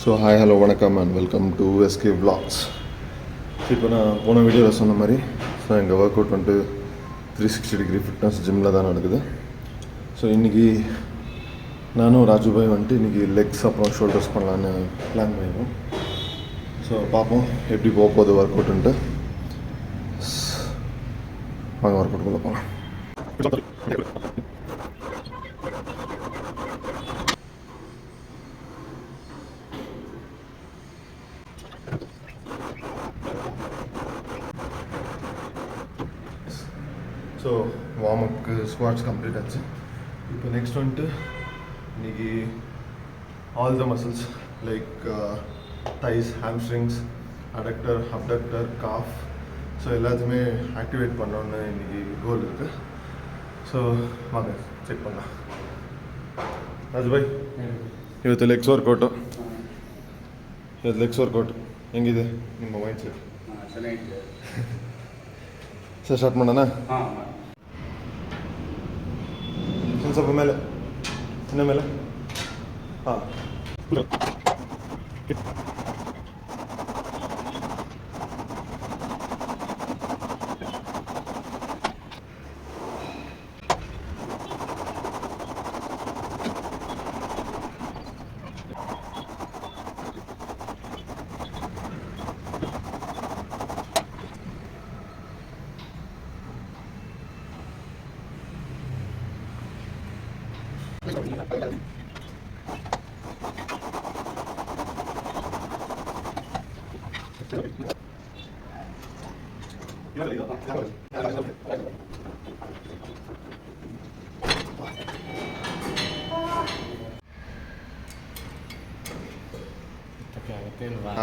So hi hello வணக்கம் and welcome to SK vlogs. இப்போ நான் போன வீடியோவில் சொன்ன மாதிரி ஸோ எங்கள் ஒர்க் அவுட் வந்துட்டு 360 டிகிரி ஃபிட்னஸ் ஜிம்மில் தான் நடக்குது. ஸோ இன்றைக்கி நானும் ராஜுபாய் வந்துட்டு இன்றைக்கி லெக்ஸ் அப்புறம் ஷோல்டர்ஸ் பண்ணலான்னு பிளான் பண்ணிடுவோம். ஸோ பார்ப்போம் எப்படி போக போகுது ஒர்க் அவுட்டுன்ட்டு. வாங்க ஒர்க் அவுட்டுக்குள்ளே போகலாம். ஸோ வார்ம்-அப்க்கு ஸ்குவாட்ஸ் கம்ப்ளீட் ஆச்சு. இப்போ நெக்ஸ்ட் வந்துட்டு இன்றைக்கி all the muscles like thighs, hamstrings, adductor, abductor, calf so எல்லாத்தையுமே ஆக்டிவேட் பண்ணோன்னு இன்றைக்கி கோல் இருக்குது. ஸோ வாங்க செக் பண்ணலாம். ರಾಜುಭಾಯ್ ಇವತ್ತು ಲೆಗ್ಸ್ ವರ್ಕೌಟು. ಇವತ್ತು ಲೆಗ್ಸ್ ವರ್ಕೌಟ್ ಹೆಂಗಿದೆ ನಿಮ್ಮ ಮೈಂಡ್ ಸೆಟ್? ಚೆನ್ನಾಗಿದೆ ಸರ್, ಸ್ಟಾರ್ಟ್ ಮಾಡೋಣ. ಒಂದು ಸ್ವಲ್ಪ ಮೇಲೆ, ಇನ್ನೂ ಮೇಲೆ. ಹಾಂ,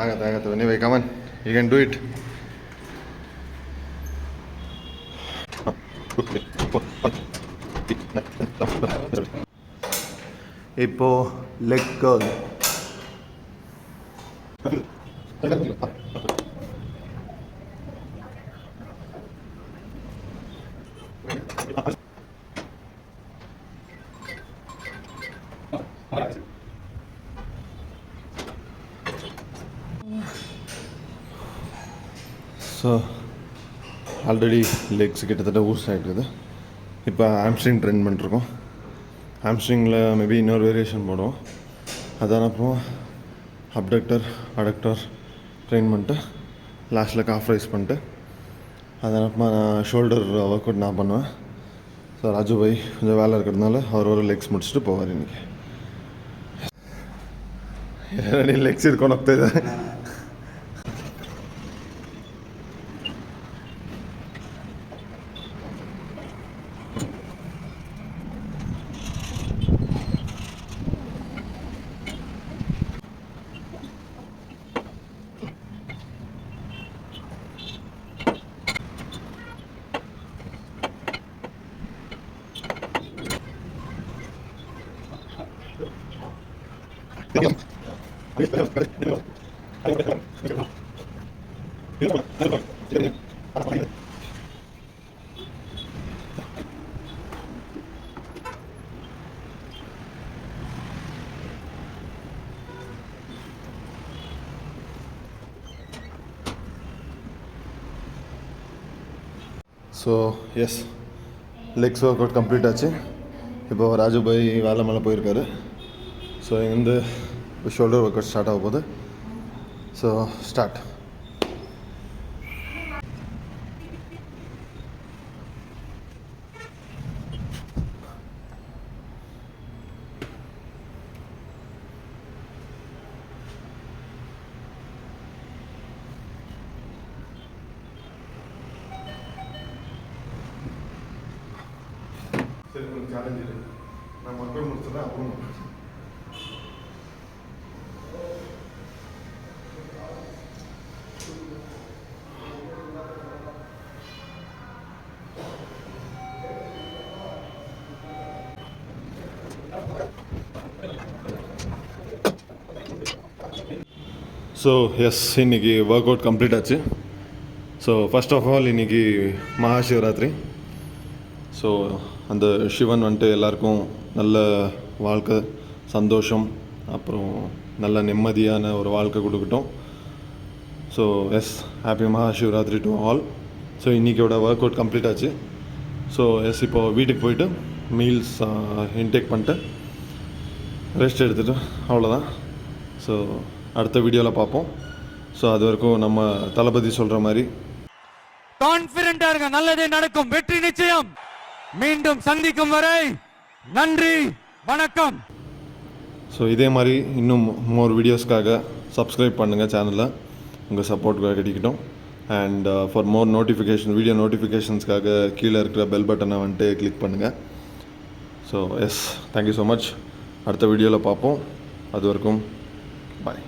ಆಗತ್ತೆ. ನೀವೇ come on, you can do it. இப்போ leg curl. So already legs கிட்டத்தட்ட ஊஸ் ஆகிட்டுருக்குது. இப்போ ஹாம்ஸ்ட்ரிங் ட்ரெயின் பண்ணிருக்கோம். ஹாம்ஸ்ட்ரிங்கில் மேபி இன்னொரு வேரியேஷன் போடுவோம். அதான் அப்புறம் அப்டக்டர், அடக்டர் ட்ரெயின் பண்ணிட்டு லாஸ்ட்டில் காஃப் ரைஸ் பண்ணிட்டு அதான் அப்புறமா நான் ஷோல்டர் ஒர்க் அவுட் நான் பண்ணுவேன். ஸோ ராஜுபாய் கொஞ்சம் வேலை இருக்கிறதுனால அவர் ஒரு லெக்ஸ் முடிச்சுட்டு போவார் இன்றைக்கி. லெக்ஸ் இருக்கும் ಹೋಗ್ತಾ ಇದೆ. So yes, legs workout complete ஆச்சு. இப்போ ராஜுபாய் வேலை மேலே போயிருக்காரு. ஸோ இங்கேருந்து ஷோல்டர் ஒர்க் அவுட் ஸ்டார்ட் ஆக போகுது. So start. சரி, உங்களுக்கு சேலஞ்ச் இருக்குது. நான் ஒர்க் அவுட் முடிச்சதான் அப்புறம் ஸோ எஸ், இன்றைக்கி ஒர்க் அவுட் கம்ப்ளீட் ஆச்சு. ஸோ ஃபஸ்ட் ஆஃப் ஆல் இன்றைக்கி மகாசிவராத்திரி. ஸோ அந்த சிவன் வந்துட்டு எல்லாருக்கும் நல்ல வாழ்க்கை, சந்தோஷம், அப்புறம் நல்ல நிம்மதியான ஒரு வாழ்க்கை கொடுக்கட்டும். So yes, happy Mahashivratri to all. So இன்றைக்கியோட ஒர்க் அவுட் கம்ப்ளீட் ஆச்சு. ஸோ எஸ், இப்போது வீட்டுக்கு போயிட்டு மீல்ஸ் இன்டேக் பண்ணிட்டு ரெஸ்ட் எடுத்துகிட்டு அவ்வளோதான். ஸோ அடுத்த வீடியோவில் பார்ப்போம். ஸோ அது வரைக்கும் நம்ம தளபதி சொல்கிற மாதிரி கான்ஃபிடென்ட்டாக இருங்க, நல்லதே நடக்கும், வெற்றி நிச்சயம். மீண்டும் சந்திக்கும் வரை நன்றி, வணக்கம். ஸோ இதே மாதிரி இன்னும் மோர் வீடியோஸ்க்காக சப்ஸ்கிரைப் பண்ணுங்கள் சேனலில், உங்கள் சப்போர்ட் கிடைக்கட்டும். And for more notification, video நோட்டிஃபிகேஷன்ஸ்க்காக கீழே இருக்கிற பெல் பட்டனை வந்துட்டு கிளிக் பண்ணுங்கள். So yes, thank you so much. அடுத்த வீடியோவில் பார்ப்போம். அது வரைக்கும் பாய்.